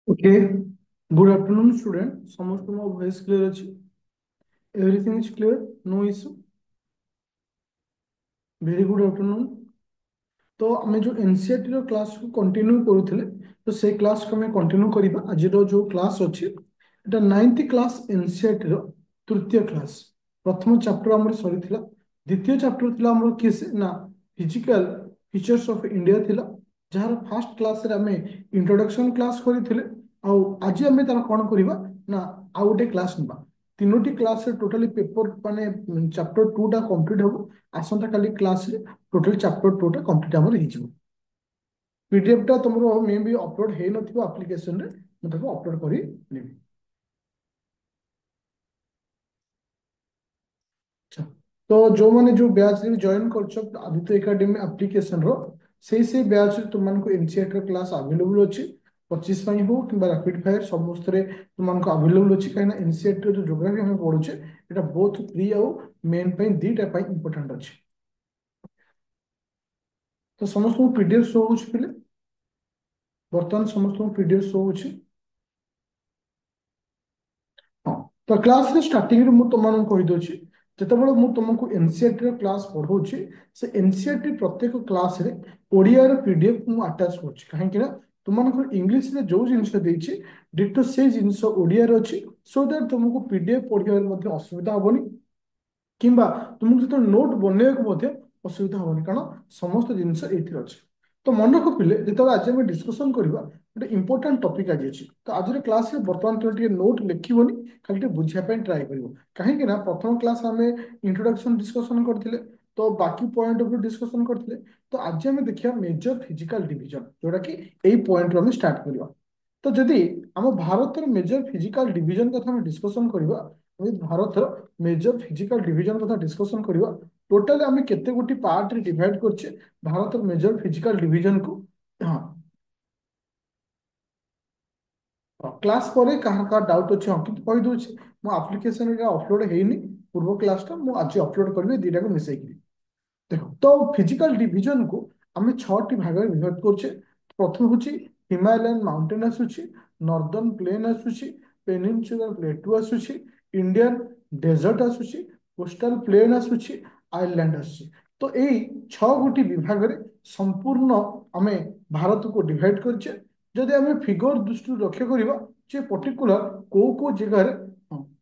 Okay. Good afternoon, student. समस्त my voice clear अछि. Everything is clear. No issue. Very good afternoon. तो आम जो एनसीईआरटी रो class को कंटिन्यू करूथिले तो से क्लास को हमें कंटिन्यू करिबा आज रो जो क्लास अछि एटा 9th क्लास एनसीईआरटी रो तृतीय क्लास प्रथम चैप्टर हमर सरीथिला द्वितीय चैप्टर थिला हमर किस ना फिजिकल फीचर्स ऑफ इंडिया थिला जहार फर्स्ट क्लास रे हमें इंट्रोडक्शन क्लास करिथिले आ आज हमें तार कोन करिबा ना आ गोटे क्लास निबा तीनोटी क्लास रे टोटली पेपर माने चैप्टर 2 टा कंप्लीट हो आसंता काली क्लास रे टोटल चैप्टर 2 टा कंप्लीट हमर हिजो पीडीएफ टा तुमरो मे भी अपलोड हे नथिबो एप्लीकेशन रे म ताको अपलोड करी नेबी अच्छा तो जो माने जो बैच रे जॉइन करछो आदित्य एकेडमी एप्लीकेशन रो से बैच रे तुमन को एनसीईआरटी क्लास अवेलेबल अछि 25 पई हो किबा रैपिड फायर समस्त रे तुमन को अवेलेबल अछि काइना एनसीईआरटी जो ज्योग्राफी हम पढुछे एटा बोथ प्री आ मेन पई दीटा पई इंपोर्टेंट अछि तो समस्त को पीडीएफ शो होछि पिले वर्तमान समस्त को पीडीएफ शो होछि हाँ तो क्लास रे स्टार्टिंग रे मु तुमन कहि दोछि जेतेबेले मु तुमको एनसीईआरटी रे क्लास पढौछि से एनसीईआरटी प्रत्येक क्लास रे ओडिया रे पीडीएफ मु अटैच करछि काहे कि ना तुमनको इंग्लिश रे जो जिंस देछि डिटो से जिंस ओडिया रे अछि सो दैट तुमको पीडीएफ पढिबार मध्ये असुविधा हबनी किंबा तुमको जो नोट बनैବାକୁ ମଧ୍ୟ ଅସୁବିଧା ହବନି କାରଣ ସମସ୍ତ ଜିନିଷ ଏଇଥିରେ ଅଛି ତ ମନେ ରଖିଲେ ଯେତେବେଳେ ଆଜି ଆମେ ଡିସ୍କସନ କରିବା ଗୋଟେ ଇମ୍ପୋର୍ଟାଣ୍ଟ ଟପିକ ଆଜି ଅଛି ତ ଆଜିର କ୍ଲାସରେ ବର୍ତ୍ତମାନ ତୁମେ ଟିକେ ନୋଟ ଲେଖିବନି ଖାଲି ଟିକେ ବୁଝିବା ପାଇଁ ଟ୍ରାଏ କରିବ କାହିଁକି ନା ପ୍ରଥମ କ୍ଲାସ ଆମେ ଇଣ୍ଟ୍ରୋଡକ୍ସନ ଡିସ୍କସନ କରିଥିଲେ ତ ବାକି ପଏଣ୍ଟ ଉପରେ ଡିସ୍କସନ କରିଥିଲେ ତ ଆଜି ଆମେ ଦେଖିବା ମେଜର ଫିଜିକାଲ ଡିଭିଜନ ଯୋଉଟା କି ଏଇ ପଏଣ୍ଟରୁ ଆମେ ଷ୍ଟାର୍ଟ କରିବା ତ ଯଦି ଆମ ଭାରତର ମେଜର ଫିଜିକାଲ ଡିଭିଜନ କଥା ଆମେ ଡିସ୍କସନ କରିବା ଭାରତର मेजर फिजिकल डिवीजन कथा डिस्कशन करबा टोटल आमे केते गोटी पार्ट रे डिवाइड करछे भारत मेजर फिजिकल डिवीजन को हां क्लास पर कहा का डाउट अच्छे हाँ किंतु कहि दोछि मो एप्लीकेशन रे अपलोड हेइनी पूर्व क्लास टा मो आज अपलोड करबे दीटा को मिसै कि देखो तो फिजिकल डिवीजन को आमे 6टी भाग में विभाग करछे प्रथम होछि हिमालयन माउंटेन आसुछि नॉर्दर्न प्लेन आसुछि पेनिनसुलर प्लेटू आसुछि इंडियन डेजर्ट आसुछि कोस्टल प्लेन आसुछि आइलैंड आसुछि तो एई 6 गोटी विभाग रे संपूर्ण आमे भारत को डिवाइड करछे जदि आमे फिगर दृष्टि लक्ष्य करिबा जे पर्टिकुलर को जगह रे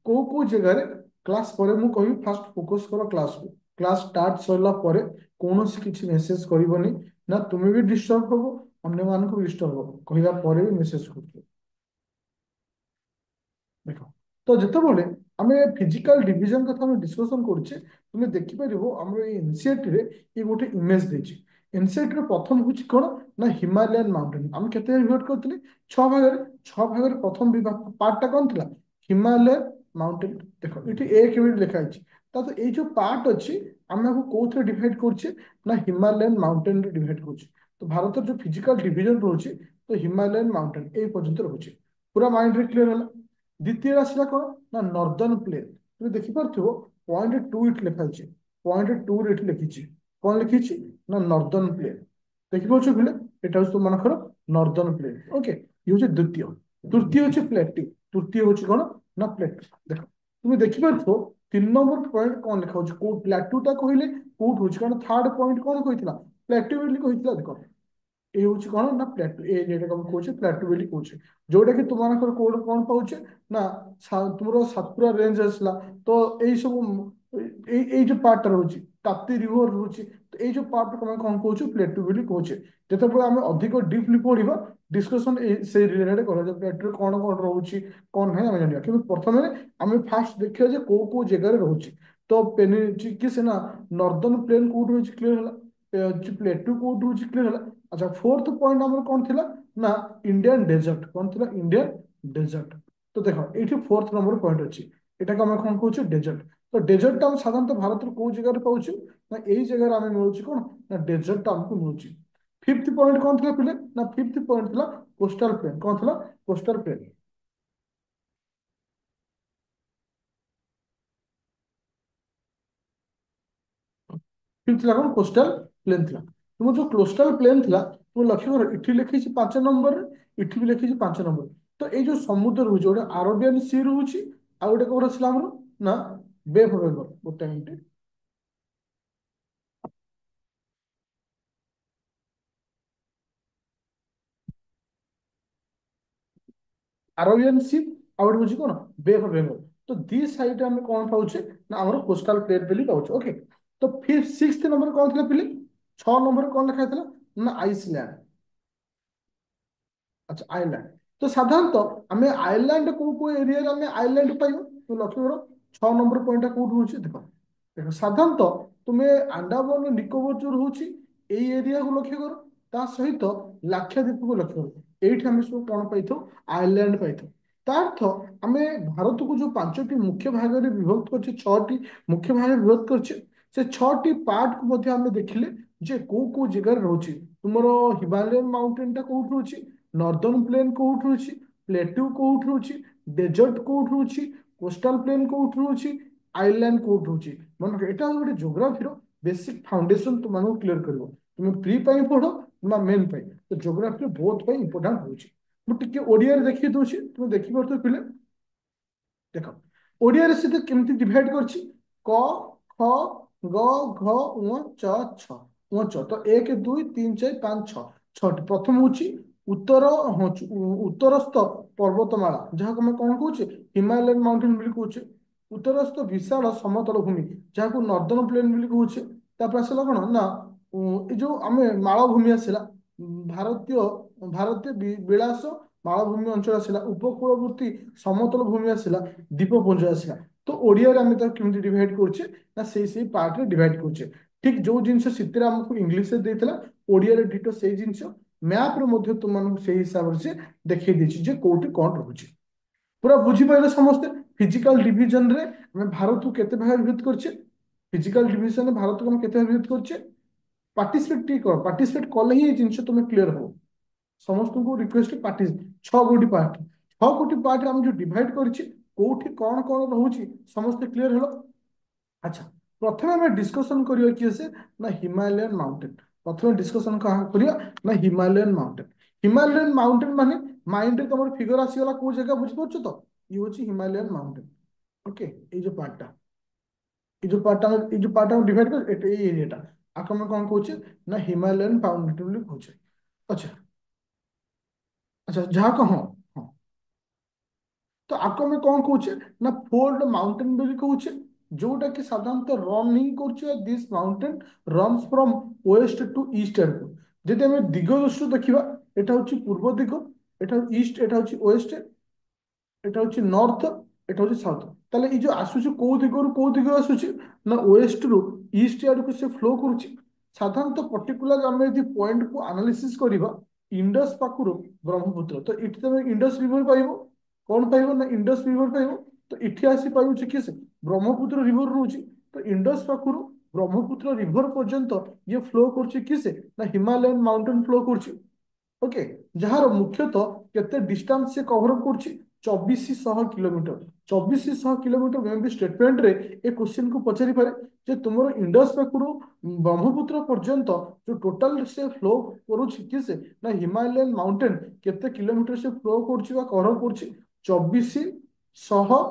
को जगह रे क्लास पर मु कहि फास्ट फोकस करो क्लास को क्लास स्टार्ट सरला परे कौनसी किसी मेसेज करबनी ना तुम्हें भी डिस्टर्ब हो अन्य मान को डिस्टर्ब हो कहला परे भी मेसेज करছো देखो तो जेतेबेले आमे फिजिकल डिवीजन कथा हम डिस्कशन करछे तुमे देखि परिबो हमर ए एनसीईआरटी रे ए गोटे इमेज देछि एनसीईआरटी रे प्रथम होछि कोन ना हिमालयन माउंटेन हम केते रिवर्ट करथिले 6 भाग रे प्रथम विभाग पार्ट टा कोन थिला हिमालयन माउंटेन देखो इठी एक मिनिट लिखा अछि ता तो ए जो पार्ट अछि हम को कोथरे डिवाइड करछे ना हिमालयन माउंटेन रे डिवाइड करछे तो भारत जो फिजिकल डिवीजन रहउछि तो हिमालयन माउंटेन ए पर्यंत रहउछि पूरा माइंड रे क्लियर होला द्वितीय राशि कौन ना नॉर्दर्न प्लेन तुम देखिपो पॉइंट टू इट लिखा पॉइंट टू इट लिखी कौन लिखी ना नॉर्दर्न प्लेन देखिपे पिले एटा तुम मनकर नॉर्दर्न प्लेन ओके ये हूँ द्वितीय तृतीय हूँ प्लेट्यू तृतीय हूँ कौन ना प्लेट देख तुम देखिपो 3 नंबर पॉइंट कौन लिखा प्लेट्यूटा कहले कौट हूँ कारण थर्ड पॉइंट कौन कही प्लेट्यू बोली कही देख ये हूँ कौन ना प्लेटो ये जेटा कौन कहे प्लेटो बोली कहे जोटा कि तुम कोड कौन पाचे ना तुम सातपुरा रेंज आसला तो यही सब ये जो पार्टा रोचे ताप्ती रिवर रोचे तो ये जो पार्ट तुम कौन कहे प्लेटो बोली कहे जिते आम अधिक डीपली पढ़ा डिस्कसन से रिलेटेड कर प्लेटो कौन कौन रोचे कौन ना आम जाना कि प्रथम आम फास्ट देखा कौ जगार रोचे तो पेन कि सीना नॉर्दर्न प्लेन कौट रोचे क्लीयर है प्लेटू कौट रोचे क्लीयर है अच्छा फोर्थ पॉइंट आम कौन थी ना इंडियन डेजर्ट कौन थी इंडियन डेजर्ट तो देखो ये फोर्थ नंबर पॉइंट अच्छी एटा को आम कौन कहे डेजर्ट तो डेजर्ट आम साधारणतः भारत कौ जगह पाऊँ ना यही जगह आम मिलूँ कौन ना डेजर्ट आमको मिलूँ फिफ्थ पॉइंट कौन थी पिले ना फिफ्थ पॉइंट थी कोस्टल प्लेन कौन थी कोस्टल प्लेन फिफ्थ थी कौन कोस्टल प्लेन थी तुम जो कोस्टल प्लेन थी तुम लक्ष्य कर इठी लिखी 5 नंबर इठी भी लिखी 5 नंबर तो ये जो समुद्र रोचे गोटे आरबियन सी रोचे आ गोटे कौन आसला ना बे ऑफ बंगाल गोटे मिनट आरबियन सी आ गोटे हूँ कौन बे ऑफ बंगाल तो दी साइड आम कौन पाचे ना आम कोस्टाल प्लेन बेली पाचे ओके तो फिफ्थ सिक्स नंबर कौन था पिले 6 नंबर कौन लिखा था ना आइसलैंड अच्छा आइलैंड तो साधारणतः आम आइलैंड को एरिया आम आइलैंड पाइब तो लक्ष्य कर 6 नंबर पॉइंट कौट रोचे देख देख साधारणतः तुम्हें आंडामान निकोबर जो रोचे यही एरिया को लक्ष्य कर ता सहित लाक्षाद्वीप को लक्ष्य कर ये आम सब कौन पाई आइलैंड पाई ता अर्थ आम भारत को जो 5टी मुख्य भाग में विभक्त कर 6टी मुख्य भाग में विभक्त कर से 6टी पार्ट को मध्य आम देखिले जे को जगह रोचे तुमर हिमालयन माउंटेन टा कौट रोचे नॉर्दर्न प्लेन कौट रोचे प्लेट्यू कौट रोचे डेजर्ट कौट रोचे कोस्टाल प्लेन कौट रोचे आइलैंड कौट रोचे मन एटा गोटे जोग्राफी बेसिक फाउंडेशन तुम क्लियर कर तुम्हें प्री पढ़ ना मेन तो जोग्राफी बहुत इंपोर्टाट होची मुझे ओडिया देखिए दूसरी तुम देखिपे पिले देख ओडिया से केमती डिवाइड करछि क ख ग घ ङ च छ तो 1 2 3 4 5 6 छठी प्रथम हूँ उत्तर हाँ उत्तरस्थ पर्वतमाला जहाँ आम कौन कौचे हिमालयन माउंटेन बोली कौचे उत्तरस्थ विशाल समतल भूमि जहाँ को नॉर्दर्न प्लेन बोली कौचे तापर आसला कौन ना ये जो आम मालभूमि आसला भारतीय भारतीय विलास मालभूमि अंचल आसला उपकूलवर्ती समतल भूमि आसला द्वीपपुंज आसला तो ओडिया आम केमी डिवाइड करछे ना से पार्ट रे डिवाइड करछे ठीक जो जिनस सीते आमको इंग्लीश रे देइतला ओडिया रे डिटो से जिनस मैप रे मध्य तुम से हिसाब से देखै देछि जे कोठी कोन रहउछि पूरा बुझी पाइले समस्ते फिजिकल डिवीजन रे हम भारत को केते भाग विभक्त करछे फिजिकल डिवीजन में भारत को हम केते भाग विभक्त करछे पार्टिसिपेट टी कर पार्टिसिपेट कले ही जिनस तुम क्लियर हो समस्त को रिक्वेस्ट पार्टी 6 गोटी पार्ट 6 गोटी पार्ट हम जो डिवाइड करछि कोठी कौन कौन रहउछि समस्त क्लियर हलो अच्छा प्रथमे हम डिस्कशन करियो कि से ना हिमालयन माउंटेन प्रथमे डिस्कशन कहा करियो ना हिमालयन माउंटेन माने माइंड रे तमर फिगर आसीगला को जगह बुझ पछ तो ये होछि हिमालयन माउंटेन ओके ये जो पार्ट हम डिवाइड कर एटे ये एरियाटा आको हम कौन कहउछि ना हिमालयन माउंटेन बोली कहउछि अच्छा अच्छा जहाँ कह हाँ तो आपको आम कौन कौचे ना फोल्ड माउंटेन बोली कहूचे जोटा कि साधारणतः रनिंग करछे this mountain runs from west to east आड़को जदि आम दिग दृष्टि देखा एटा हूँ पूर्व दिग एटा ईस्ट एटा हूँ वेस्ट एटा हूँ नॉर्थ एटा हूँ साउथ ताले ये जो आसुची को दिगरु को दिग आसुची ना वेस्ट रु ईस्ट आड़को से फ्लो करुची साधारणतः पर्टिकुलर आम यदि पॉइंट को एनालिसिस करबा इंडस पाखरु ब्रह्मपुत्र तो इट तुम इंडस रिवर पाइब कौन पाइब ना इंडस रिवर पाइब तो इठी आसी पाइब किए से ब्रह्मपुत्र रिवर रोची तो इंडस पाखरु ब्रह्मपुत्र रिवर पर्यंत ये फ्लो करछि किसे ना हिमालयन माउंटेन फ्लो करछि ओके जार मुख्यतः केते डिस्टेंस से कवर करछि 2400 किलोमीटर 2400 किलोमीटर मे भी स्टेटमेंट रे ए क्वेश्चन को पचारि पारे जे तुमरो इंडस पाखरु ब्रह्मपुत्र पर्यंत जो टोटल से फ्लो करुछि किसे ना हिमालयन माउंटेन केते किलोमीटर से फ्लो करछि बा कवर करछि 2400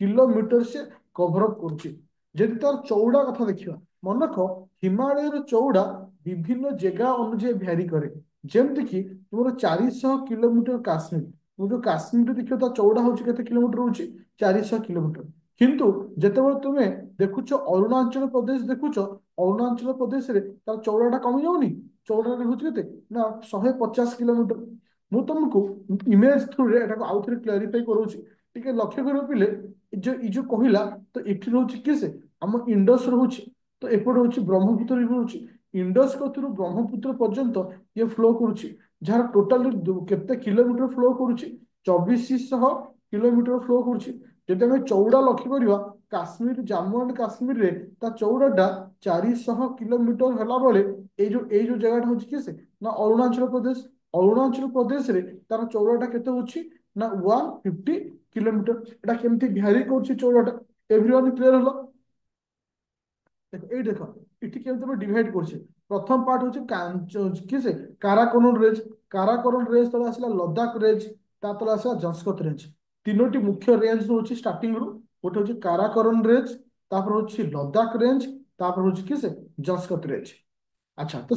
किलोमीटर से कवर अप करुछि जदि तार चौड़ा कथा देखिबा मन रख हिमालयर चौड़ा विभिन्न जगह अनुଯାयी भ्यारी करे जेमति कि तुमर 400 किलोमीटर काश्मीर तुम जो काश्मीर देखियो ता चौड़ा होछि केते किलोमीटर होछि 400 किलोमीटर किंतु जेतेबेले तुमे देखुछ अरुणाचल प्रदेश देखुछ अरुणाचल प्रदेश रे तार चौड़ाटा कमी जाउनी चौड़ाटा होछि केते ना 150 किलोमीटर मु तुमको इमेज थ्रू रे एटा को आउ थरे क्लेरिफाई करूछि टिके लक्ष्य करियो पिले जो कहिला तो एठी रहउछि किसे हम इंडस रहउछि तो एपट होछि ब्रह्मपुत्र रिवर होछि इंडस कतुरु ब्रह्मपुत्र पर्यंत ये फ्लो करुछि जार टोटाल केते किलोमीटर फ्लो करुछि 2400 किलोमीटर फ्लो करुछि जदि हम चौड़ा लक्ष्य करिवा काश्मीर जम्मू एंड काश्मीर रे ता चौड़ाटा 400 किलोमीटर हला बेले ए जो जगह होछि किसे ना अरुणाचल प्रदेश रे तार चौड़ाटा केते होछि ना 150 किलोमीटर एटा केमती भ्यारी करछि चौड़ाटा एवरीवन क्लियर हलो देखो ये देखो इठी केमती हम डिवाइड करछे प्रथम पार्ट होछि किसे काराकोरम रेंज तो आसला लद्दाख रेंज ତା ତଳେ ଆସିବା ଜନ୍ସକତ୍ ରେଞ୍ଜ। ତିନୋଟି ମୁଖ୍ୟ ରେଞ୍ଜ ରହୁଛି ଷ୍ଟାର୍ଟିଂ ରୁ। ଗୋଟେ ହଉଛି କାରାକୋରମ ରେଞ୍ଜ, ତାପରେ ହଉଛି ଲଦାଖ ରେଞ୍ଜ, ତାପରେ ହଉଛି କି ସେ ଜନ୍ସକତ୍ ରେଞ୍ଜ। ଆଚ୍ଛା, ତ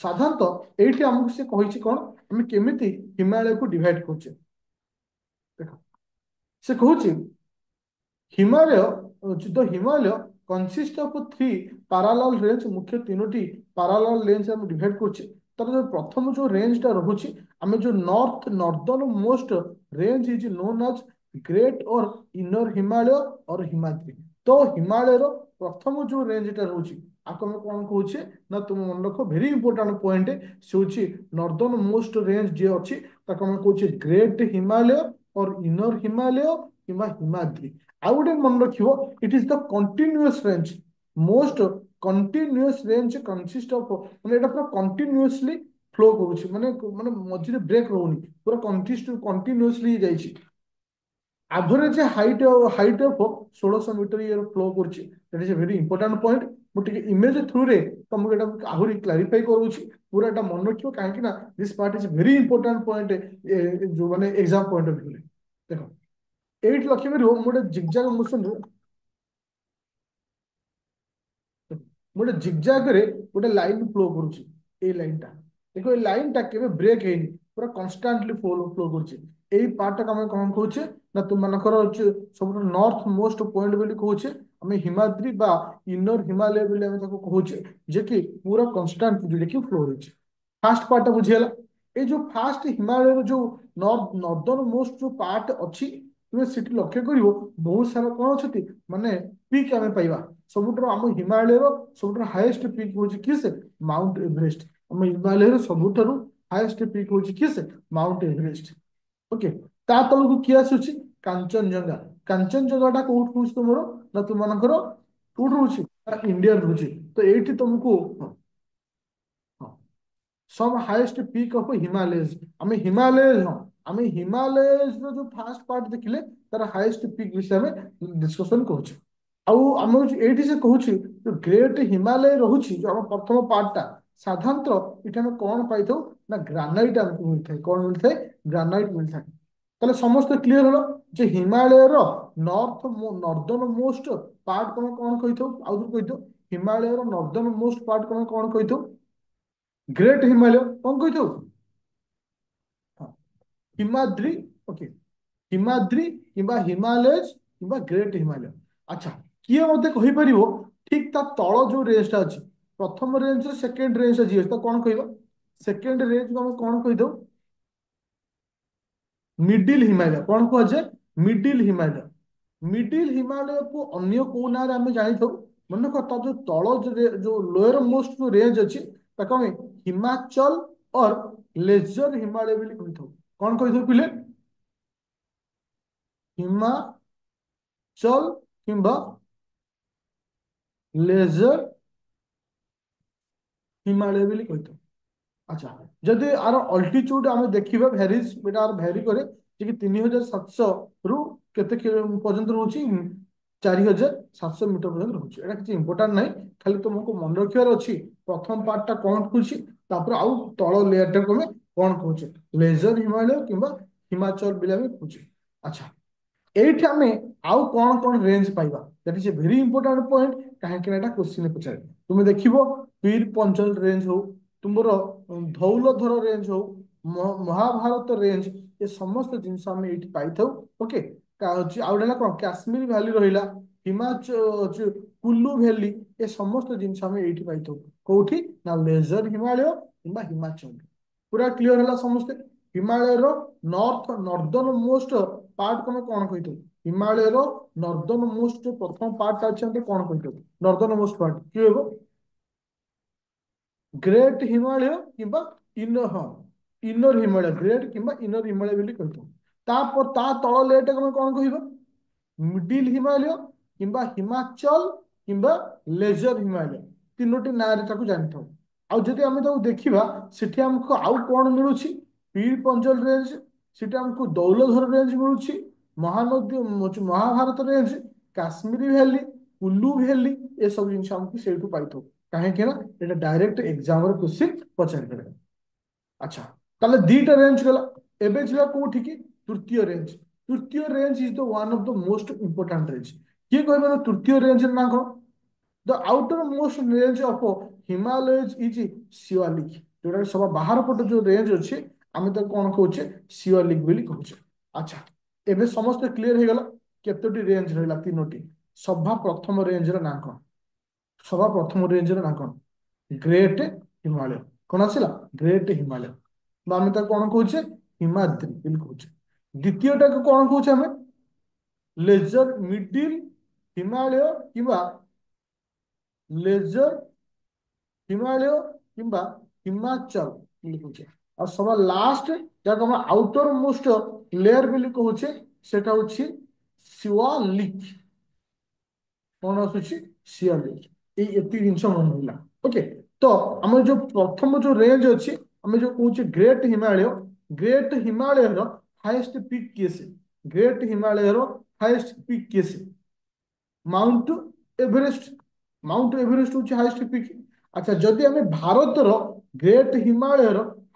ସାଧାରଣତଃ ଏଇଠି ଆମକୁ ସେ କହିଛି କଣ, ଆମେ କେମିତି ହିମାଳୟକୁ ଡିଭାଇଡ କରୁଛେ। ଦେଖ, ସେ କହୁଛି Himalaya consist of three parallel range, ମୁଖ୍ୟ ତିନୋଟି ପାରାଲାଲ ରେଞ୍ଜ ଆମେ ଡିଭାଇଡ କରୁଛେ। ତାର ଯୋଉ ପ୍ରଥମ ଯୋଉ ରେଞ୍ଜଟା ରହୁଛି, ଆମେ ଯୋଉ northern most range is known as great or inner Himalaya or Himadri. ତ ହିମାଳୟର ପ୍ରଥମ ଯୋଉ ରେଞ୍ଜଟା ରହୁଛି, ଆକୁ ଆମେ କଣ କହୁଛେ ନା, ତୁମ ମନେ ରଖ, ଭେରି ଇମ୍ପୋର୍ଟାଣ୍ଟ ପଏଣ୍ଟ, ସେ ହଉଛି ନର୍ଦର୍ନ ମୋଷ୍ଟ ରେଞ୍ଜ ଯିଏ ଅଛି, ତାକୁ ଆମେ କହୁଛେ ଗ୍ରେଟ୍ ହିମାଳୟ ଅର୍ ଇନର ହିମାଳୟ କିମ୍ବା ହିମାଦ୍ରି। ଆଉ ଗୋଟେ ମନେ ରଖିବ, ଇଟ୍ is the continuous range. Most continuous range consist of, ମାନେ ଏଇଟା ପୁରା କଣ୍ଟିନ୍ୟୁଅସଲି ଫ୍ଲୋ କରୁଛି, ମାନେ ମାନେ ମଝିରେ ବ୍ରେକ୍ ରହୁନି, ପୁରା କଣ୍ଟିନ୍ୟୁଅସଲି ଯାଇଛି। ଆଭରେଜ ହାଇଟ୍ ଅଫ୍ 1600 ମିଟର ଇଏ ଫ୍ଲୋ କରୁଛି। That is a very important point. ମୁଁ ଟିକେ ଇମେଜ ଥ୍ରୁରେ ତମକୁ ଏଟା ଆହୁରି କ୍ଲାରିଫାଇ କରୁଛି, ପୁରା ଏଟା ମନେ ରଖିବ, କାହିଁକି ନା this part is very important point, ଯୋଉ ମାନେ ଏକ୍ସାମ ପଏଣ୍ଟ ଅଫ ଭ୍ୟୁରେ। ଦେଖ, ଏଇଠି ଲକ୍ଷ୍ୟ କରିବ, ମୁଁ ଗୋଟେ ଜିଗଜାଗ ମୋସନରେ, ମୁଁ ଗୋଟେ ଜିଗଜାଗରେ ଗୋଟେ ଲାଇନ ଫ୍ଲୋ କରୁଛି। ଏଇ ଲାଇନଟା ଦେଖ, ଏଇ ଲାଇନଟା କେବେ ବ୍ରେକ୍ ହେଇନି, ପୁରା କନଷ୍ଟାଣ୍ଟଲି ଫ୍ଲୋ କରୁଛି। ଏଇ ପାର୍ଟଟାକୁ ଆମେ କଣ କହୁଛେ ନା, ତୁମମାନଙ୍କର ସବୁଠୁ ନର୍ଥ ମୋଷ୍ଟ ପଏଣ୍ଟ ବୋଲି କହୁଛେ ଆମେ ହିମାଦ୍ରି ବା ଇନର ହିମାଲୟ ବୋଲି ଆମେ ତାକୁ କହୁଛେ, ଯେ କି ପୁରା କନଷ୍ଟାଣ୍ଟ ଯୋଉଟାକି ଫ୍ଲୋ ହେଇଛି। ଫାଷ୍ଟ ପାର୍ଟଟା ବୁଝିଗଲା। ଏଇ ଯୋଉ ଫାଷ୍ଟ ହିମାଳୟର ଯୋଉ ନର୍ଦର୍ନ ମୋଷ୍ଟ ଯୋଉ ପାର୍ଟ ଅଛି, ତୁମେ ସେଠି ଲକ୍ଷ୍ୟ କରିବ ବହୁତ ସାରା କଣ ଅଛନ୍ତି, ମାନେ ପିକ୍ ଆମେ ପାଇବା। ସବୁଠାରୁ ଆମ ହିମାଳୟର ସବୁଠାରୁ ହାଇଏଷ୍ଟ ପିକ୍ ହଉଛି କିଏ ସେ, ମାଉଣ୍ଟ ଏଭରେଷ୍ଟ। ଆମ ହିମାଳୟର ସବୁଠାରୁ ହାଇଏଷ୍ଟ ପିକ୍ ହଉଛି କିଏ ସେ, ମାଉଣ୍ଟ ଏଭରେଷ୍ଟ। ଓକେ, ତା ତଳକୁ କିଏ ଆସୁଛି, କାଞ୍ଚନଜଙ୍ଗା। କାଞ୍ଚନଜଙ୍ଘାଟା କୋଉଠି ରହୁଛି ତୁମର, ନା ତୁମମାନଙ୍କର କୋଉଠି ରହୁଛି, ଇଣ୍ଡିଆରେ ରହୁଛି। ତ ଏଇଠି ତମକୁ ସମ୍ ହାଇଏଷ୍ଟ ପିକ୍ ଅଫ୍ ହିମାଲୟସ୍, ଆମେ ହିମାଲୟ ହଁ, ଆମେ ହିମାଲୟସ୍ ର ଯୋଉ ଫାଷ୍ଟ ପାର୍ଟ ଦେଖିଲେ, ତାର ହାଇଏଷ୍ଟ ପିକ୍ ବିଷୟରେ ଆମେ ଡିସ୍କସନ କରୁଛେ। ଆଉ ଆମେ ଏଇଠି ସେ କହୁଛି ଯୋଉ ଗ୍ରେଟ୍ ହିମାଲୟ ରହୁଛି, ଯୋଉ ଆମ ପ୍ରଥମ ପାର୍ଟଟା, ସାଧାରଣତଃ ଏଠି ଆମେ କଣ ପାଇଥାଉ ନା, ଗ୍ରାନାଇଟ୍ ଆମକୁ ମିଳିଥାଏ। କଣ ମିଳିଥାଏ, ଗ୍ରାନାଇଟ୍ ମିଳିଥାଏ। ତାହେଲେ ସମସ୍ତେ କ୍ଲିୟର ହଲ ଯେ ହିମାଳୟର ନର୍ଦର୍ନ ମୋଷ୍ଟ ପାର୍ଟ ତମେ କଣ କହିଥାଉ, ଆଉ ଥରେ କହିଥାଉ, ହିମାଳୟର ନର୍ଦର୍ନ ମୋଷ୍ଟ ପାର୍ଟ ତମେ କଣ କହିଥାଉ, ଗ୍ରେଟ୍ ହିମାଳୟ। କଣ କହିଥାଉ, ହଁ, ହିମାଦ୍ରି। ଓକେ, ହିମାଦ୍ରି କିମ୍ବା ହିମାଲୟସ୍ କିମ୍ବା ଗ୍ରେଟ୍ ହିମାଲୟ। ଆଚ୍ଛା, କିଏ ମତେ କହିପାରିବ ଠିକ ତା ତଳ ଯୋଉ ରେଞ୍ଜଟା ଅଛି, ପ୍ରଥମ ରେଞ୍ଜ ସେକେଣ୍ଡ ରେଞ୍ଜଟା ଯିଏ ଅଛି, ତ କଣ କହିବ, ସେକେଣ୍ଡ ରେଞ୍ଜ ଆମେ କଣ କହିଥାଉ, ମିଡିଲ ହିମାଳୟ। କଣ କୁହାଯାଏ, ମିଡିଲ ହିମାଳୟ। ମିଡିଲ ହିମାଳୟକୁ ଅନ୍ୟ କୋଉ ନାଁରେ ଆମେ ଜାଣିଥାଉ, ମନେକର ତା ଯୋଉ ତଳ ଯୋଉ ଲୋୟର ମୋଷ୍ଟ ଯୋଉ ରେଞ୍ଜ ଅଛି, ତାକୁ ଆମେ ହିମାଚଲ ଅର ଲେଜର ହିମାଳୟ ବୋଲି କହିଥାଉ। କଣ କହିଥାଉ ପିଲେ, ହିମାଚଲ କିମ୍ବା ଲେଜର ହିମାଳୟ ବୋଲି କହିଥାଉ। ଆଚ୍ଛା, ଯଦି ଆର ଅଲ୍ଟିଚ୍ୟୁଡ ଆମେ ଦେଖିବା, ଭ୍ୟାରିଜ୍, ଏଟା ଭ୍ୟାରି କରେ, ଯେ କି 3700 ରୁ କେତେ ପର୍ଯ୍ୟନ୍ତ ରହୁଛି, 4700 ମିଟର ପର୍ଯ୍ୟନ୍ତ ରହୁଛି। ଏଟା କିଛି ଇମ୍ପୋର୍ଟାଣ୍ଟ ନାହିଁ, ଖାଲି ତୁମକୁ ମନେ ରଖିବାର ଅଛି ପ୍ରଥମ ପାର୍ଟଟା କଣ କହୁଛି, ତାପରେ ଆଉ ତଳ ଲେୟରଟାକୁ ଆମେ କଣ କହୁଛେ, ଲେଜର ହିମାଳୟ କିମ୍ବା ହିମାଚଳ ବୋଲି ଆମେ କହୁଛେ। ଆଚ୍ଛା, ଏଇଠି ଆମେ ଆଉ କଣ କଣ ରେଞ୍ଜ ପାଇବା, that is a very important point, କାହିଁକି ନା ଏଟା କ୍ୱେଶ୍ଚିନ୍ ପଚାରେ। ତୁମେ ଦେଖିବ ପୀର ପଞ୍ଚଲ ରେଞ୍ଜ ହଉ, ତୁମର ଧୌଲଧର ରେଞ୍ଜ ହଉ, ମହାଭାରତ ରେଞ୍ଜ, ଏ ସମସ୍ତ ଜିନିଷ ଆମେ ଏଇଠି ପାଇଥାଉ। ଓକେ, ହଉଛି ଆଉ ଗୋଟେ ହେଲା କଣ, କାଶ୍ମୀର ଭ୍ୟାଲି ରହିଲା, ହିମାଚଳ କୁଲୁ ଭ୍ୟାଲି, ଏ ସମସ୍ତ ଜିନିଷ ଆମେ ଏଇଠି ପାଇଥାଉ। କୋଉଠି ନା, ଲେଜର ହିମାଳୟ କିମ୍ବା ହିମାଚଳ। ପୁରା କ୍ଲିୟର ହେଲା ସମସ୍ତେ। ହିମାଳୟର ନର୍ଦର୍ନ ମୋଷ୍ଟ ପାର୍ଟ ତମେ କଣ କହିଥାଉ, ହିମାଳୟର ନର୍ଦର୍ନ ମୋଷ୍ଟ ଯୋଉ ପ୍ରଥମ ପାର୍ଟଟା ଅଛି, ଆମେ କଣ କହିଥାଉ, ନର୍ଦର୍ନ ମୋଷ୍ଟ ପାର୍ଟ କି ହେବ, ଗ୍ରେଟ୍ ହିମାଳୟ କିମ୍ବା ଇନର, ହଁ, ଇନର ହିମାଳୟ, ଗ୍ରେଟ୍ କିମ୍ବା ଇନର ହିମାଳୟ ବୋଲି କହିଥାଉ। ତା ତଳ ଲେୟରଟାକୁ ଆମେ କଣ କହିବା, ମିଡିଲ ହିମାଳୟ କିମ୍ବା ହିମାଚଲ କିମ୍ବା ଲେଜର ହିମାଳୟ। ତିନୋଟି ନାଁରେ ତାକୁ ଜାଣିଥାଉ। ଆଉ ଯଦି ଆମେ ତାକୁ ଦେଖିବା, ସେଠି ଆମକୁ ଆଉ କଣ ମିଳୁଛି, ପୀର ପଞ୍ଚଲ ରେଞ୍ଜ, ସେଠି ଆମକୁ ଦୌଲଧର ରେଞ୍ଜ ମିଳୁଛି, Mahanadi Mahabharat range, Kashmiri valley, Kullu valley, ଏସବୁ ଜିନିଷ ଆମକୁ ସେଇଠୁ ପାଇଥାଉ। କାହିଁକି ନା ଏଟା ଡାଇରେକ୍ଟ ଏକ୍ସାମରେ କ୍ୱେଶ୍ଚିନ୍ ପଚାରିପାରିବ। ଆଚ୍ଛା, ताले दीटा रेंज गला। एबे जिबा कोठी की तृतीय रेंज। तृतीय range is the one of the most important range. किए कहबे तृतीय रेंज ना कौन? The outer most range of Himalayas is Shivalik. जोटा सब बाहर पट जो रेंज अच्छे आम तो कौन कहे शिवालिक बोली कहे। अच्छा एबे समस्त क्लियर हो गला केतोटी रेंज रहा तीनोटी। सभा प्रथम रेंज ना कौन? सभा प्रथम रेंज ना कौन? ग्रेट हिमालय। कौन आसला? ग्रेट हिमालय। आम कौन कहे? हिमाद्री बोली कहे। द्वितीयटा को कौन कहे? लेजर मिडिल हिमालय कि लेजर हिमालय कि हिमाचल लिखुचे। और सब लास्ट जब हम आउटर मोस्ट लेयर बोली कहूचे सेटा होछि शिवालिक। कौन आसुछि? शिवालिक। ये एति जिनस मन होला। ओके। तो हम जो प्रथम जो रेंज अच्छी आम जो कहूचे great Himalaya. Great Himalaya highest peak किए से? ग्रेट हिमालय हाईएस्ट पीक किए से? Mount Everest. माउंट एवरेस्ट हूँ हाईएस्ट पीक। अच्छा जदि आम भारतर ग्रेट हिमालय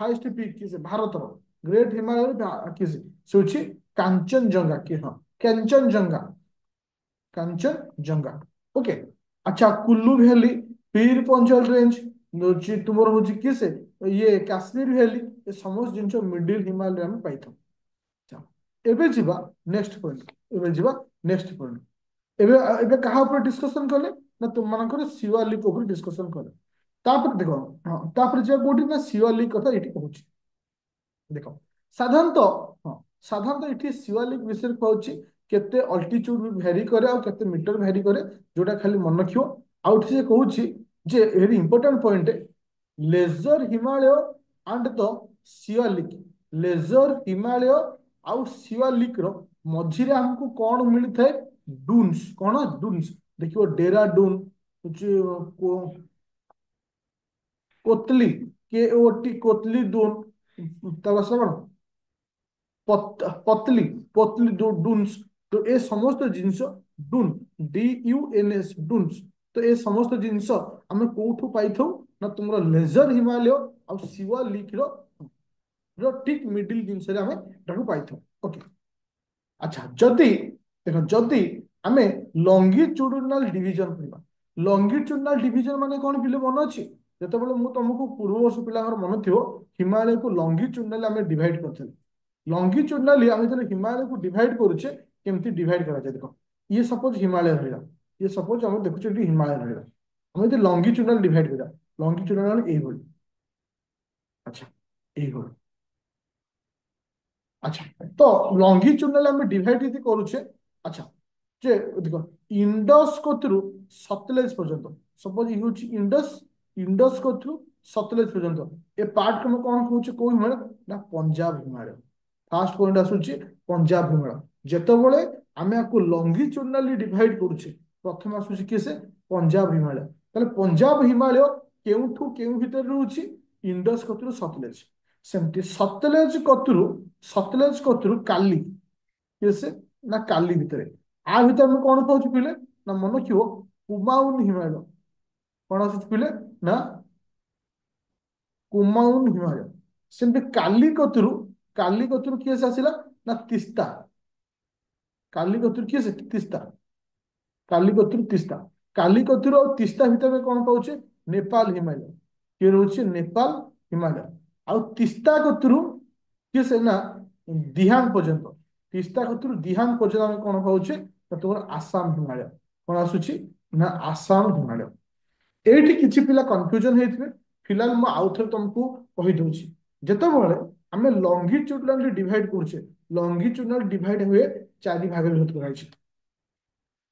हाईएस्ट पीक किए से? भारतर ग्रेट हिमालय किए से हूँ कांचनजंगा। किए? हाँ कांचनजंगा। कांचनजंगा। ओके। अच्छा कुल्लू वैली, पीर पंचल रेंज तुम हूँ किए से? ये काश्मीर वैली। ये समस्त जिन मिडिल हिमालय आम पाई। अच्छा एबे जीवा नेक्स्ट पॉइंट। एबे जीवा नेक्स्ट पॉइंट। एबे एबे कहा ऊपर डिस्कशन कले? ना तुम मानकर शिवालिक ऊपर डिस्कशन कले। तापर देखो हाँ तापर जे कोठी ना शिवालिक कथा एठी कहूची। देखो साधारणतः हाँ साधारणतः ये शिवालिक विषय कहूँ केते अल्टीट्यूड भी भैरी करे और केते मीटर भैरी करे जोटा खाली मन रखियो। आउ से कहूँ जे very important point lesser Himalaya and the Shivalik. Lesser Himalaya आउ शिवालिक रो मझिरे हमको कौन मिलता है? डून्स। कौन? डून्स। देखियो डेराडून कोतली के ओ टी कोतली दून तब कौन पतली पतली डून्स। तो ये समस्त जिनस डून DUNS डून्स। तो ये समस्त जिनस आम कौटू पाई ना तुम लेजर हिमालय और शिवालिक ठीक मिडिल जिनस पाई। ओके। अच्छा जदि देखो जदि आम लंगिट्यूडिनल डिवीजन पढ़ा। लंगिट्यूडिनल डिवीजन माने कौन पिले मन अच्छी? जितेबाला मुझे तुमको पूर्व वर्ष पिला मन थी हिमालय को लंगिट्यूडिनल आम डिवाइड करते। लंगिट्यूडिनली आम जो हिमालय को डिवाइड करुचे केमती डिवाइड करा देखो। ये सपोज हिमालय रहा। ये सपोज आम देखुचे हिमालय रहा। आम जो लंगिट्यूडिनल डिवाइड करा लंगिट्यूडिनल ये। अच्छा ये। अच्छा तो लंगिट्यूडिनल आम डिवाइड यदि करुचे। अच्छा जे देखो इंडस कतरू सतलेज पर्यंत सपोज ये हूँ इंडस। इंडस कतरू सतलेज पर्यंत ए पार्ट को कौन कहूँ कौ हिमालय ना पंजाब हिमालय। फास्ट पॉइंट आसूची पंजाब हिमालय। जेतेबेले आम आपको लंगिट्यूडिनली डिवाइड करुचे प्रथम आसूची किए से? पंजाब हिमालय। ताहले पंजाब हिमालय केउठू केउ भितर रहउची? इंडस कतरू सतलेज। सेमती सतलेज कतरू काली किए से? ना काली भितर। आ भितर में कौन पाउछ पिले? ना मन रखियो कुमाउन हिमालय। कौन आସୁଛି पिले? ना कुमाउन हिमालय। सेमती काली कतरू किए से आसिला? ना तिस्ता। काली कतरू किए से? तिस्ता। कालीकतुर तीस्ता। कालीकतुर और तीस्ता भितर में कौन पाउचे? नेपाल हिमालय। ये रोचे नेपाल हिमालय। आउ तीस्ता कतुरु किए से? ना दिहांग पर्यंत। तीस्ता कतुरु दिहांग पर्यंत आम कौन पाउचे? ना तुम आसाम हिमालय। कौन आसुची? ना आसाम हिमालय। एठी किछि पिला कंफ्यूजन हेथिबे। फिलहाल मैं आउ थे तुमको कहि दउची जेतेबेले आमे लंगिट्यूडिनली डिवाइड करूचे लंगिट्यूडिनल डिवाइड हुए चारि भाग में होत।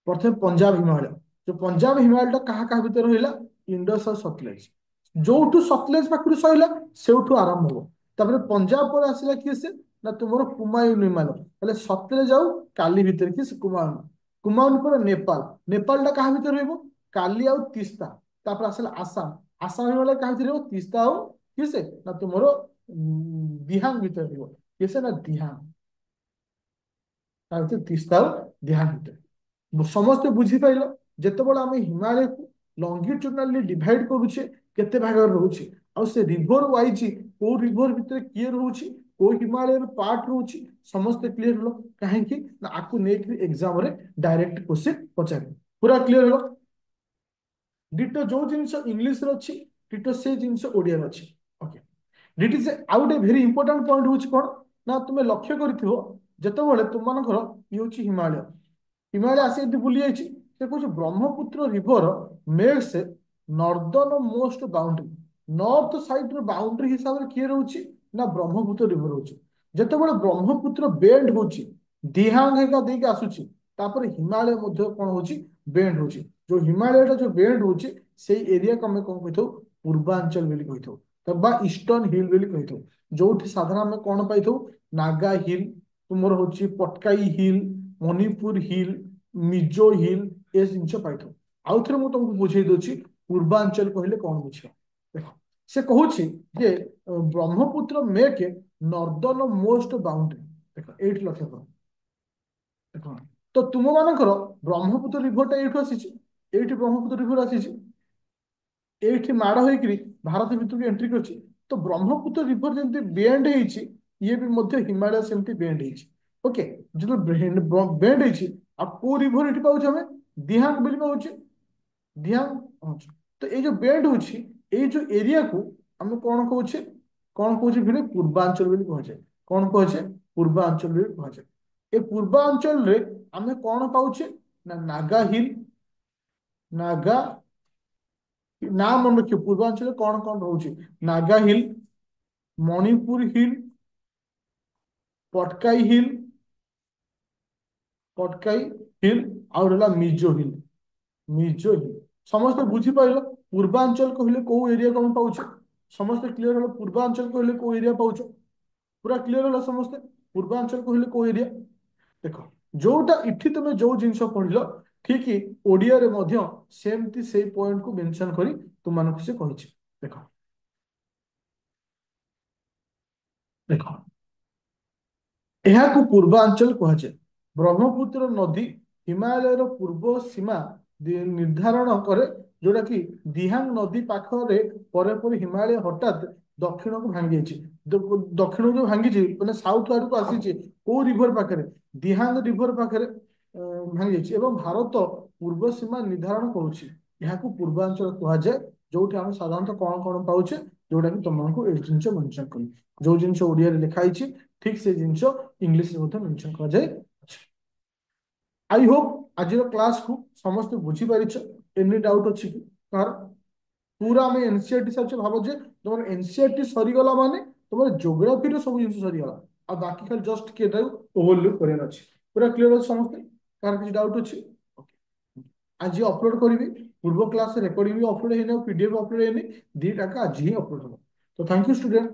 प्रथम पंजाब हिमालय। जो पंजाब हिमालय क्या क्या भितर रहा? इंडस और सतलेज। जो सतलेज पाखु सैला से आरंभ हो। तापर पंजाब पर आसला किए से? ना तुम कुमायून हिमालय। सतलेज आउ काली भितर किए से? कुमायून। कुमायून पर नेपाल। नेपाल क्या भितर रही? काली आउ तीस्ता। तापर आसला आसाम। आसाम हिमालय क्या भितर? तीस्ता आउ किए से? ना तुम दिहांग भितर रही किए से? ना दिहांग। तीस्ता आउ दिहांग भितर समस्त बुझीपार। जितेबाला आम हिमालय को लंगिट्यूडिनली डिवाइड करुचे केते भाग रोचे ଆଉ ସେ ରିଭର ୱାଇଜ କୋଉ ରିଭର ଭିତରେ କିଏ ରହୁଛି, କୋଉ ହିମାଳୟର ପାର୍ଟ ରହୁଛି, ସମସ୍ତେ କ୍ଲିୟର ହଲ। କାହିଁକି ନା ଆକୁ ନେଇକି ଏକ୍ସାମ ରେ ଡାଇରେକ୍ଟ କ୍ୱେଶ୍ଚନ ପଚାରିବେ। ପୁରା କ୍ଲିୟର ହଲ। ଡିଟୋ ଯୋଉ ଜିନିଷ ଇଂଲିଶରେ ଅଛି ଡିଟୋ ସେ ଜିନିଷ ଓଡ଼ିଆରେ ଅଛି। ଓକେ, ଡିଟ୍ ଇଜ ଆଉ ଗୋଟେ ଭେରି ଇମ୍ପୋର୍ଟାଣ୍ଟ ପଏଣ୍ଟ ହଉଛି କଣ ନା ତୁମେ ଲକ୍ଷ୍ୟ କରିଥିବ ଯେତେବେଳେ ତୁମମାନଙ୍କର ଇଏ ହଉଛି ହିମାଳୟ, ହିମାଳୟ ଆସି ଏଠି ବୁଲି ଯାଇଛି। ସେ କହୁଛି Brahmaputra river makes northern most boundary. North cider boundary ହିସାବରେ କିଏ ରହୁଛି ନା ବ୍ରହ୍ମପୁତ୍ର ରିଭର ରହୁଛି। ଯେତେବେଳେ ବ୍ରହ୍ମପୁତ୍ର ବେଣ୍ଡ ହଉଛି ଦିହାଙ୍ଗ ହେକା ଦେଇକି ଆସୁଛି, ତାପରେ ହିମାଳୟ ମଧ୍ୟ କଣ ହଉଛି ବେଣ୍ଡ ହଉଛି। ଯୋଉ ହିମାଳୟଟା ଯୋଉ ବେଣ୍ଡ ହଉଛି ସେଇ ଏରିଆକୁ ଆମେ କଣ କହିଥାଉ ପୂର୍ବାଞ୍ଚଳ ବୋଲି କହିଥାଉ, ବା ଇଷ୍ଟର୍ଣ୍ଣ ହିଲ୍ ବୋଲି କହିଥାଉ। ଯୋଉଠି ସାଧାରଣ ଆମେ କଣ ପାଇଥାଉ ନାଗା ହିଲ୍, ତୁମର ହଉଛି Patkai hill, Manipur hill, Mizo hill, ଏ ଜିନିଷ ପାଇଥାଉ। ଆଉ ଥରେ ମୁଁ ତମକୁ ବୁଝେଇ ଦଉଛି ପୂର୍ବାଞ୍ଚଳ କହିଲେ କଣ ବୁଝିବ। ଦେଖ ସେ କହୁଛି ଯେ Brahmaputra make northern most boundary. ଦେଖ ଏଇଠି ଲକ୍ଷ୍ୟ କର। ଦେଖ ତ ତୁମ ମାନଙ୍କର ବ୍ରହ୍ମପୁତ୍ର ରିଭରଟା ଏଇଠୁ ଆସିଛି, ଏଇଠି ବ୍ରହ୍ମପୁତ୍ର ରିଭର ଆସିଛି, ଏଇଠି ମାଡ଼ ହେଇକିରି ଭାରତ ଭିତରକୁ ଏଣ୍ଟ୍ରି କରିଛି। ତ ବ୍ରହ୍ମପୁତ୍ର ରିଭର ଯେମିତି ବେଣ୍ଡ ହେଇଛି, ଇଏ ବି ମଧ୍ୟ ହିମାଳୟ ସେମିତି ବେଣ୍ଡ ହେଇଛି। ଓକେ, ଯେତେବେଳେ ବେଣ୍ଡ ହେଇଛି ଆଉ କୋଉ ରିଭର ଏଠି ପାଉଛୁ ଆମେ ଦିହାଙ୍ଗ ବୋଲି ପାଉଛୁ। ଦିହାଙ୍ଗ ପାଉଛୁ। ତ ଏଇ ଯୋଉ ବେଣ୍ଡ ହଉଛି ଏଇ ଯୋଉ ଏରିଆକୁ ଆମେ କଣ କହୁଛେ, କଣ କହୁଛେ ଭିତରେ ପୂର୍ବାଞ୍ଚଳ ବୋଲି କୁହାଯାଏ। କଣ କୁହାଯାଏ ପୂର୍ବାଞ୍ଚଳ ବୋଲି କୁହାଯାଏ। ଏ ପୂର୍ବାଞ୍ଚଳରେ ଆମେ କଣ ପାଉଛେ ନା ନାଗା ହିଲ୍, ନାଗା ନା ମନେ ରଖିବ ପୂର୍ବାଞ୍ଚଳରେ କଣ କଣ ରହୁଛି Naga hill, Manipur hill, Patkai hill, Patkai hill, ଆଉ ରହିଲା ମିଜୋ ହିଲ୍, ମିଜୋ ହିଲ୍। ସମସ୍ତେ ବୁଝିପାରିଲ ପୂର୍ବାଞ୍ଚଳ କହିଲେ କୋଉ ଏରିଆକୁ ଆମେ ପାଉଛେ? ସମସ୍ତେ କ୍ଲିୟର ହলো ପୂର୍ବାଞ୍ଚଳ କହିଲେ କୋଉ ଏରିଆ ପାଉଛ? ପୁରା କ୍ଲିୟର ହେଲା ସମସ୍ତେ ପୂର୍ବାଞ୍ଚଳ କହିଲେ କୋଉ ଏରିଆ? ଦେଖ ଯୋଉଟା ଏଠି ତମେ ଯୋଉ ଜିନିଷ ପଢିଲ ଠିକ ଓଡିଆରେ ମଧ୍ୟ ସେମିତି ସେଇ ପଏଣ୍ଟକୁ ମେନସନ କରି ତୁମମାନଙ୍କୁ ସେ କହିଛି। ଦେଖ ଦେଖ ଏହାକୁ ପୂର୍ବାଞ୍ଚଳ କୁହାଯାଏ। ବ୍ରହ୍ମପୁତ୍ର ନଦୀ ହିମାଳୟର ପୂର୍ବ ସୀମା ନିର୍ଦ୍ଧାରଣ କରେ, ଯୋଉଟା କି ଦିହାଙ୍ଗ ନଦୀ ପାଖରେ ପରେ ପରେ ହିମାଳୟ ହଠାତ୍ ଦକ୍ଷିଣକୁ ଭାଙ୍ଗି ଯାଇଛି। ଦକ୍ଷିଣକୁ ଯୋଉ ଭାଙ୍ଗିଛି ମାନେ ସାଉଥ ଆଡକୁ ଆସିଛି କୋଉ ରିଭର ପାଖରେ ଦିହାଙ୍ଗ ରିଭର ପାଖରେ ଭାଙ୍ଗି ଯାଇଛି ଏବଂ ଭାରତ ପୂର୍ବ ସୀମା ନିର୍ଦ୍ଧାରଣ କରୁଛି। ଏହାକୁ ପୂର୍ବାଞ୍ଚଳ କୁହାଯାଏ। ଯୋଉଠି ଆମେ ସାଧାରଣତଃ କଣ କଣ ପାଉଛେ ଯୋଉଟା କି ତମକୁ ଏଇ ଜିନିଷ ମେନସନ କରିବି। ଯୋଉ ଜିନିଷ ଓଡିଆରେ ଲେଖା ହେଇଛି ଠିକ ସେ ଜିନିଷ ଇଂଲିଶରେ ମଧ୍ୟ ମେନସନ କରାଯାଏ। ଆଇ ହୋପ ଆଜିର କ୍ଲାସକୁ ସମସ୍ତେ ବୁଝିପାରିଛ। ଏନି ଡାଉଟ ଅଛି କି କାହାର? ପୁରା ଆମେ ଏନସିଆରଟି ସାରିଛେ। ଭାବ ଯେ ତମର ଏନସିଆରଟି ସରିଗଲା ମାନେ ତମର ଜୋଗ୍ରାଫିର ସବୁ ଜିନିଷ ସରିଗଲା। ଆଉ ବାକି ଖାଲି ଜଷ୍ଟ କିଏ ତାକୁ ଓଭରଲୁକ୍ କରିବାର ଅଛି। ପୁରା କ୍ଲିୟର ଅଛି ସମସ୍ତେ? କାହାର କିଛି ଡାଉଟ ଅଛି? ଆଜି ଅପଲୋଡ କରିବି। ପୂର୍ବ କ୍ଲାସ ରେକର୍ଡିଂ ବି ଅପଲୋଡ ହେଇନି, ପିଡିଏଫ ଅପଲୋଡ ହେଇନି। ଦିଟାକ ଆଜି ହିଁ ଅପଲୋଡ ହବ। ତ ଥ୍ୟାଙ୍କ ୟୁ ଷ୍ଟୁଡେଣ୍ଟ।